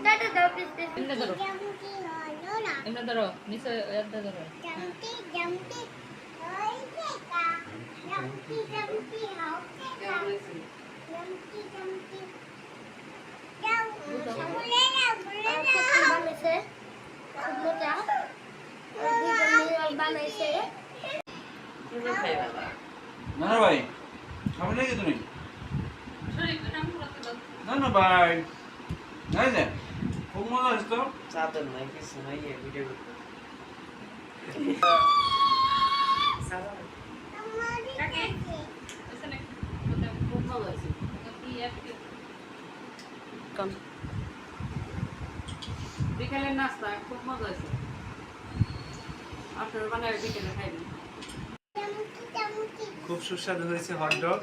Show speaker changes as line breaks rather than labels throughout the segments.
এমনি ধরো এমনি ধরো নিচে এমনি ধরো
না না ভাই খাবে নাকি তুমি না না ভাই নাই না খুব মজা হচ্ছে তো
চাদর নাই কিছু নাই ভিডিও করতে
বিকেলের নাস্তা খুব মজা হয়েছে আপনারা বানাবে বিকেলে খাইবেন
খুব সুস্বাদু হয়েছে হটডগ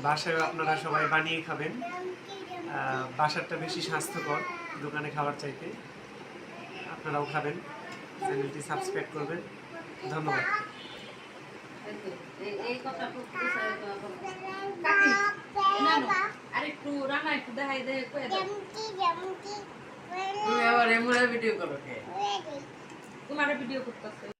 বাসায় আপনারা সবাই বানিয়ে খাবেন বাসারটা বেশি স্বাস্থ্যকর দোকানে খাবার চাইতে আপনারাও খাবেন চ্যানেলটি সাবস্ক্রাইব করবেন ধন্যবাদ
এই কথা খুব আরেকটু রান্না একটু দেখাই দে
তুমি আবার এমন ভিডিও করো কে
তোমার ভিডিও করতেছে